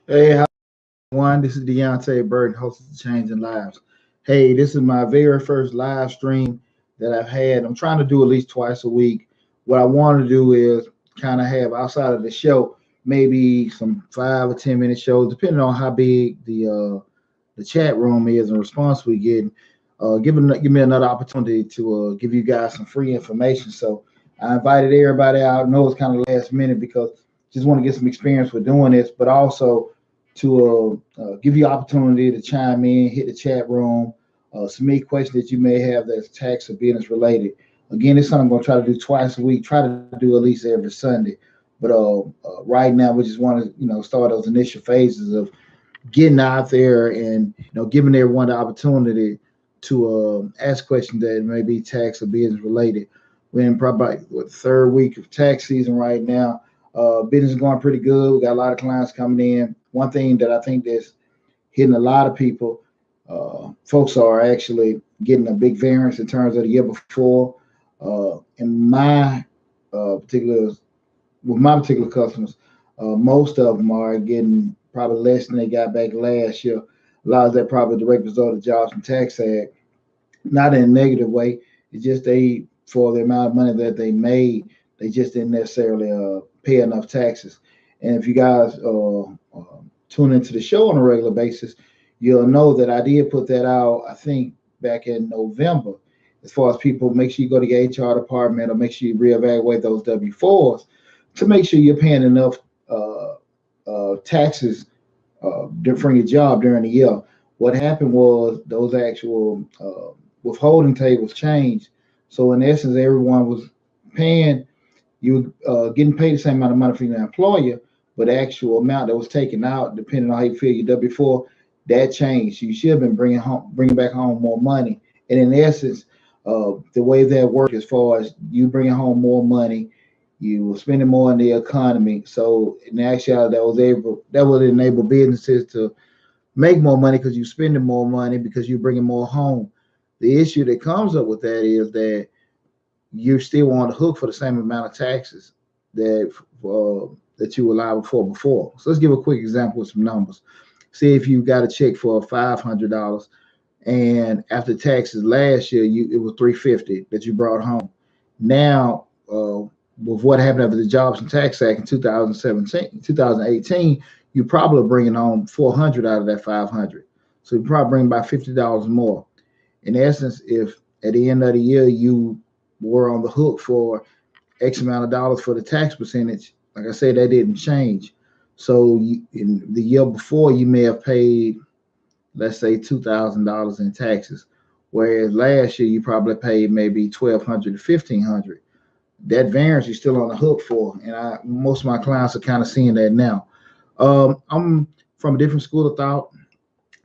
Hey, hi everyone. This is Deonte Burden, host of the Changing Lives. Hey, this is my very first live stream that I've had. I'm trying to do at least twice a week. What I want to do is kind of have outside of the show, maybe some 5 or 10 minute shows, depending on how big the chat room is and response we get. Give me another opportunity to give you guys some free information. So I invited everybody out. I know it's kind of last minute because just want to get some experience with doing this, but also to give you opportunity to chime in, hit the chat room, submit questions that you may have that's tax or business related. Again, it's something I'm going to try to do twice a week. Try to do at least every Sunday. But right now, we just want to start those initial phases of getting out there and giving everyone the opportunity to ask questions that may be tax or business related. We're in probably what third week of tax season right now. Business is going pretty good. We got a lot of clients coming in. One thing that I think that's hitting a lot of people, folks are actually getting a big variance in terms of the year before. In my particular with my particular customers, most of them are getting probably less than they got back last year. A lot of that probably direct result of Jobs and Tax Act, not in a negative way. It's just they for the amount of money that they made, they just didn't necessarily pay enough taxes. And if you guys tune into the show on a regular basis, you'll know that I did put that out. I think back in November. As far as people, make sure you go to your HR department or make sure you reevaluate those W-4s to make sure you're paying enough taxes from your job during the year. What happened was those actual withholding tables changed. So in essence, everyone was paying you getting paid the same amount of money from your employer, but the actual amount that was taken out, depending on how you feel your W-4, that changed. You should have been bringing back home more money. And in essence, the way that worked, as far as you bringing home more money, you were spending more in the economy. So in actuality, that would enable businesses to make more money because you're spending more money because you're bringing more home. The issue that comes up with that is that you're still on the hook for the same amount of taxes that you were liable for before. So let's give a quick example with some numbers. Say if you got a check for $500, and after taxes last year, it was 350 that you brought home. Now, with what happened after the Jobs and Tax Act in 2017, 2018, you probably bringing home 400 out of that 500. So you probably bring about $50 more. In essence, if at the end of the year you were on the hook for X amount of dollars for the tax percentage, like I said, that didn't change. So in the year before, you may have paid, let's say, $2,000 in taxes, whereas last year you probably paid maybe 1,200 to 1,500. That variance you're still on the hook for, and most of my clients are kind of seeing that now. I'm from a different school of thought.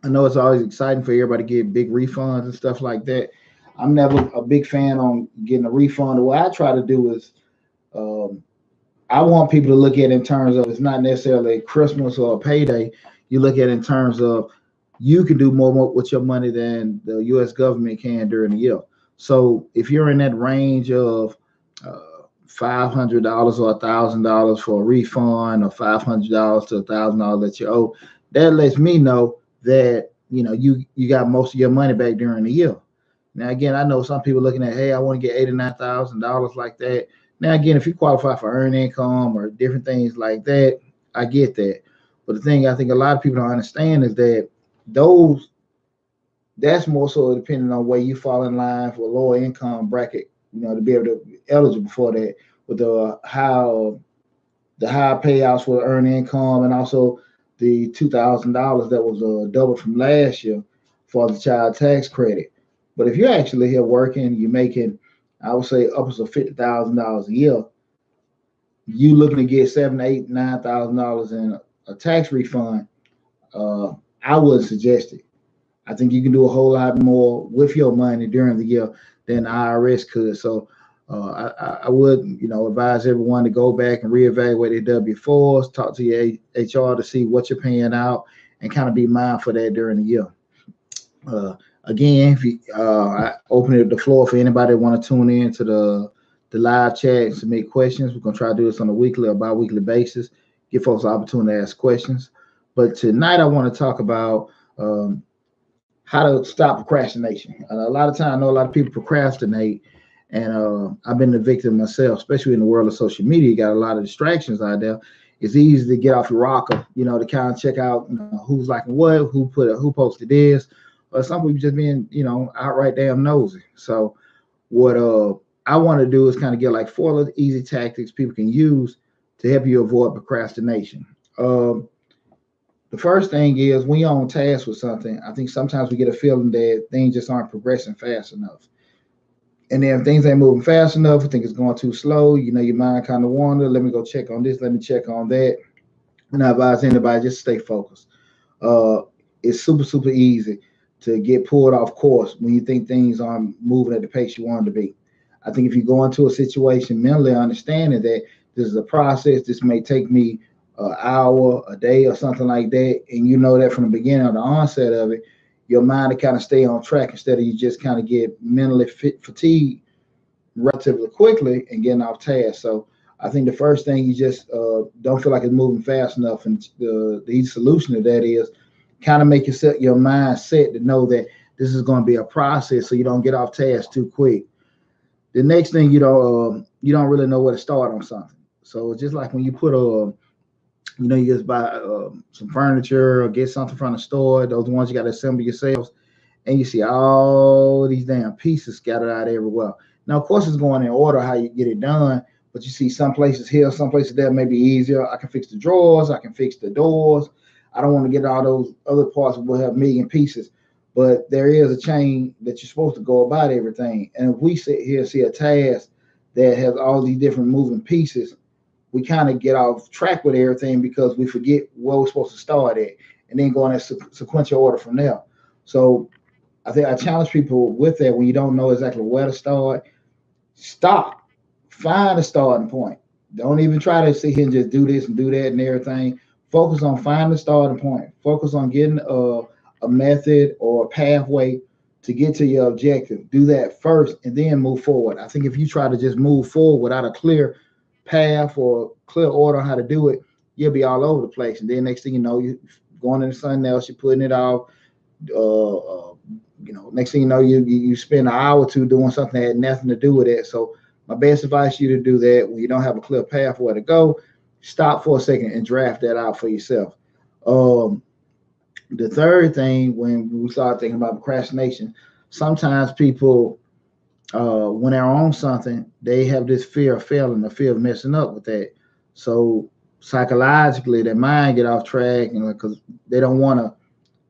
I know it's always exciting for everybody to get big refunds and stuff like that. I'm never a big fan on getting a refund. What I try to do is um, I want people to look at it in terms of it's not necessarily Christmas or a payday. You look at it in terms of you can do more with your money than the U.S. government can during the year. So if you're in that range of uh, $500 or $1,000 for a refund, or $500 to $1,000 that you owe, that lets me know that you got most of your money back during the year. Now again, I know some people looking at, hey, I want to get $89,000 like that. Now again, if you qualify for earned income or different things like that, I get that. But the thing I think a lot of people don't understand is that those that's more so depending on where you fall in line for a lower income bracket, to be able to be eligible for that with the high payouts for earned income and also the $2,000 that was double from last year for the child tax credit. But if you're actually here working, you're making, I would say, upwards of $50,000 a year. You looking to get seven, eight, $9,000 in a tax refund. Uh, I wouldn't suggest it. I think you can do a whole lot more with your money during the year than the IRS could. So I would, advise everyone to go back and reevaluate their W-4s, talk to your HR to see what you're paying out, and kind of be mindful of that during the year. Again, if you, I open the floor for anybody that want to tune in to the live chat and submit questions. We're gonna try to do this on a weekly or bi-weekly basis. Give folks the opportunity to ask questions. But tonight I want to talk about um, how to stop procrastination. A lot of time, I know a lot of people procrastinate, and I've been the victim myself, especially in the world of social media. You got a lot of distractions out there. It's easy to get off your rocker, to kind of check out, who's liking what, who posted this, or some people just being, outright damn nosy. So what I want to do is kind of get like four little easy tactics people can use to help you avoid procrastination. Um, the first thing is when you're on task with something, I think sometimes we get a feeling that things just aren't progressing fast enough. And then if things ain't moving fast enough, we think it's going too slow. Your mind kind of wander. Let me go check on this. Let me check on that. And I advise anybody just stay focused. Uh, it's super, super easy to get pulled off course when you think things aren't moving at the pace you want them to be. I think if you go into a situation mentally understanding that this is a process, this may take me an hour, a day, or something like that, and you know that from the beginning or the onset of it, your mind to kind of stay on track instead of you just kind of get mentally fatigued relatively quickly and getting off task. So I think the first thing you just don't feel like it's moving fast enough, and the easy solution to that is kind of make your mind set to know that this is going to be a process, so you don't get off task too quick. The next thing you don't really know where to start on something. So it's just like when you put you just buy some furniture or get something from the store, those ones you got to assemble yourselves, and you see all these damn pieces scattered out everywhere. Now, of course, it's going in order how you get it done, but you see some places here, some places there may be easier. I can fix the drawers, I can fix the doors. I don't want to get all those other parts that will have a million pieces, but there is a chain that you're supposed to go about everything. And if we sit here and see a task that has all these different moving pieces, we kind of get off track with everything because we forget where we're supposed to start at and then go in a sequential order from there. So I think I challenge people with that when you don't know exactly where to start, stop, find a starting point. Don't even try to sit here and just do this and do that and everything. Focus on finding a starting point. Focus on getting a method or a pathway to get to your objective. Do that first and then move forward. I think if you try to just move forward without a clear path or clear order on how to do it, you'll be all over the place. And then next thing you know, you're going into something else, you're putting it off. Uh, uh, next thing you know, you spend an hour or two doing something that had nothing to do with it. So my best advice to you to do that when you don't have a clear path where to go, stop for a second and draft that out for yourself. Um, the third thing, when we start thinking about procrastination, sometimes people, when they're on something, they have this fear of failing, the fear of messing up with that. So psychologically, their mind get off track, because they don't want to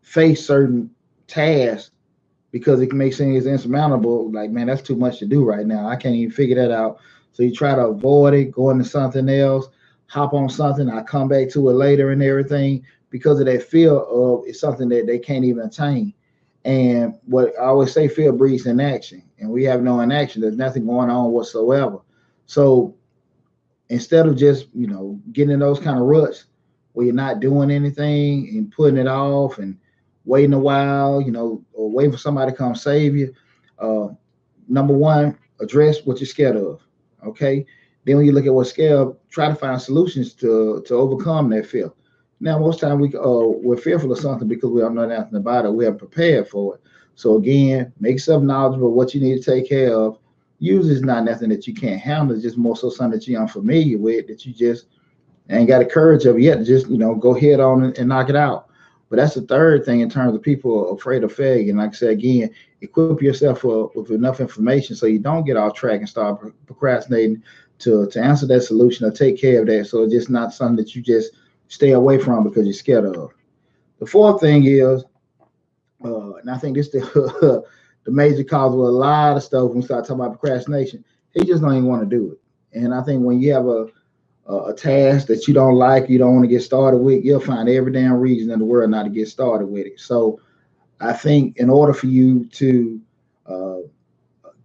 face certain tasks because it can make things insurmountable. Like, man, that's too much to do right now. I can't even figure that out. So you try to avoid it, go into something else, hop on something, I come back to it later and everything because of that fear of it's something that they can't even attain. And what I always say, fear breeds inaction, and we have no inaction. There's nothing going on whatsoever. So instead of just getting in those kind of ruts where you're not doing anything and putting it off and waiting a while, or waiting for somebody to come save you, uh, number one, address what you're scared of. Okay. Then when you look at what's scared, try to find solutions to overcome that fear. Now, most time we're fearful of something because we don't know nothing about it. We haven't prepared for it. So again, make yourself knowledgeable of what you need to take care of. Usually it's not nothing that you can't handle. It's just more so something that you're unfamiliar with that you just ain't got the courage of yet to just, go head on and knock it out. But that's the third thing in terms of people afraid of failure. And like I said, again, equip yourself with enough information so you don't get off track and start procrastinating to answer that solution or take care of that. So it's just not something that you just stay away from because you're scared of. The fourth thing is, and I think this is the, the major cause of a lot of stuff when we start talking about procrastination, he just don't even want to do it. And I think when you have a task that you don't like, you don't want to get started with, you'll find every damn reason in the world not to get started with it. So I think in order for you to uh,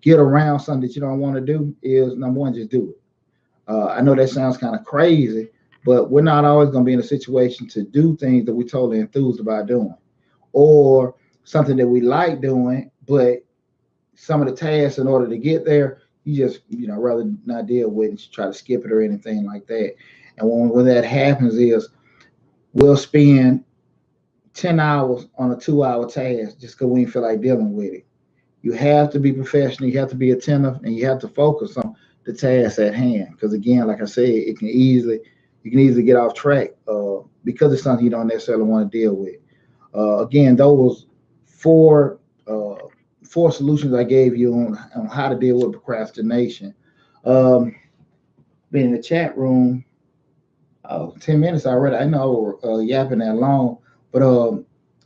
get around something that you don't want to do is number one, just do it. I know that sounds kind of crazy, but we're not always going to be in a situation to do things that we're totally enthused about doing, or something that we like doing, but some of the tasks in order to get there, you just rather not deal with and try to skip it or anything like that. And when that happens is we'll spend 10 hours on a 2-hour task just because we didn't feel like dealing with it. You have to be professional, you have to be attentive, and you have to focus on the task at hand. Because again, like I said, you can easily get off track because it's something you don't necessarily want to deal with. Again, those four uh, four solutions I gave you on how to deal with procrastination. Um, Been in the chat room 10 minutes already. I know yapping that long, but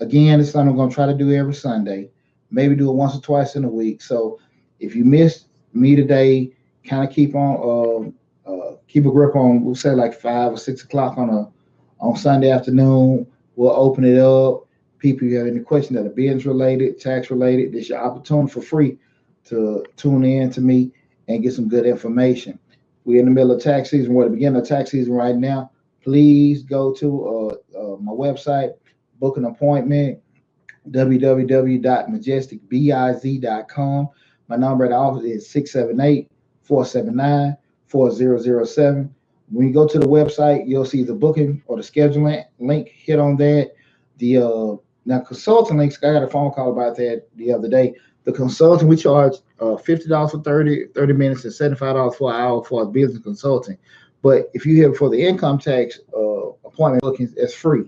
again, it's something I'm going to try to do every Sunday. Maybe do it once or twice in a week. So if you missed me today, kind of keep a grip on, we'll say like 5 or 6 o'clock on Sunday afternoon. We'll open it up. People, you have any questions that are business related, tax related, this is your opportunity for free to tune in to me and get some good information. We're in the middle of tax season. We're at the beginning of tax season right now. Please go to my website, book an appointment, www.majesticbiz.com. My number at the office is 678-479-4007. When you go to the website, you'll see the booking or the scheduling link. Hit on that. The now consulting links, I got a phone call about that the other day. The consulting, we charge $50 for 30 minutes and $75 for an hour for business consulting. But if you hit for the income tax appointment bookings, it's free.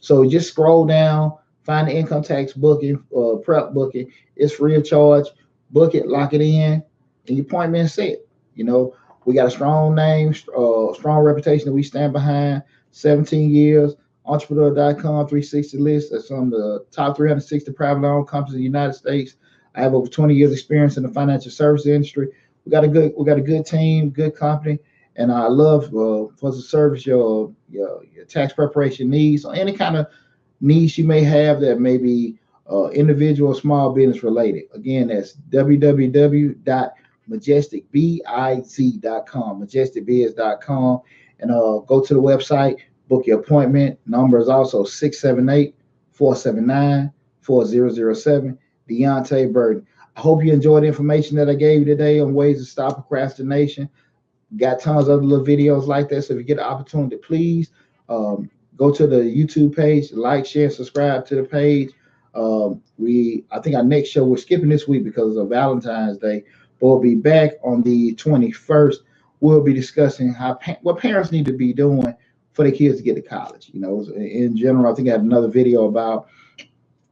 So just scroll down, find the income tax booking, prep booking. It's free of charge. Book it, lock it in, and your appointment is set. You know, we got a strong name, strong reputation that we stand behind. 17 years. Entrepreneur.com 360 list. That's on the top 360 privately owned companies in the United States. I have over 20 years experience in the financial services industry. We got a good team, good company, and I love for to service your tax preparation needs or any kind of needs you may have that may be individual or small business related. Again, that's www.majesticbiz.com, majesticbiz.com, and go to the website. Book your appointment. Number is also 678-479-4007. Deonte Burden. I hope you enjoyed the information that I gave you today on ways to stop procrastination. Got tons of other little videos like that. So if you get the opportunity, please go to the YouTube page, like, share, subscribe to the page. I think our next show, we're skipping this week because of Valentine's Day, but we'll be back on the 21st. We'll be discussing what parents need to be doing for their kids to get to college. You know, in general, I think I had another video about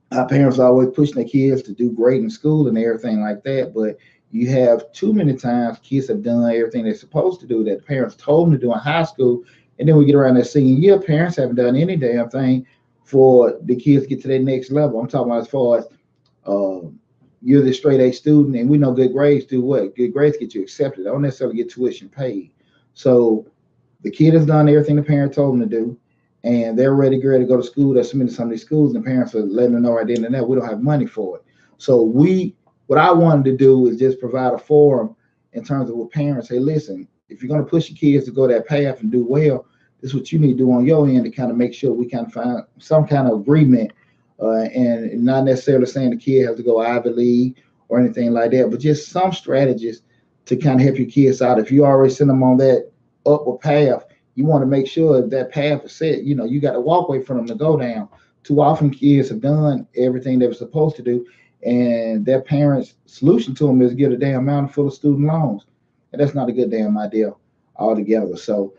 how parents are always pushing their kids to do great in school and everything like that. But you have too many times kids have done everything they're supposed to do that the parents told them to do in high school. And then we get around that senior year, parents haven't done any damn thing for the kids to get to their next level. I'm talking about as far as you're the straight A student, and we know good grades do what? Good grades get you accepted. They don't necessarily get tuition paid. So the kid has done everything the parent told them to do, and they're ready to go to school. They're submitting some of these schools, and the parents are letting them know right then and there we don't have money for it. So what I wanted to do is just provide a forum in terms of what parents say, listen, if you're going to push your kids to go that path and do well, this is what you need to do on your end to kind of make sure we can find some kind of agreement, and not necessarily saying the kid has to go Ivy League or anything like that, but just some strategies to kind of help your kids out. If you already send them on that upward path, you want to make sure that path is set. You know, you got a walkway for them to go down. Too often kids have done everything they were supposed to do, and their parents' solution to them is get a damn mountain full of student loans. And that's not a good damn idea altogether. So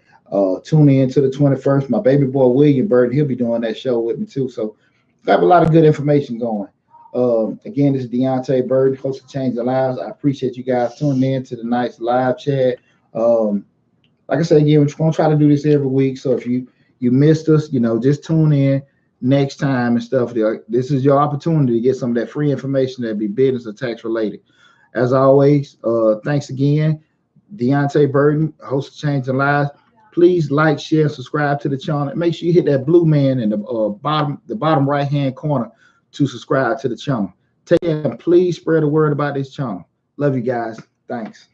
tune in to the 21st. My baby boy, William Burden, he'll be doing that show with me too. So I have a lot of good information going. Again, this is Deonte Burden, host of Change the Lives. I appreciate you guys tuning in to the night's live chat. Like I said, again, we're going to try to do this every week. So if you missed us, you know, just tune in next time and stuff. This is your opportunity to get some of that free information that be business or tax related. As always, thanks again. Deonte Burden, host of Change the Lives. Please like, share, subscribe to the channel. Make sure you hit that blue man in the bottom right-hand corner to subscribe to the channel. Take care and please spread the word about this channel. Love you guys. Thanks.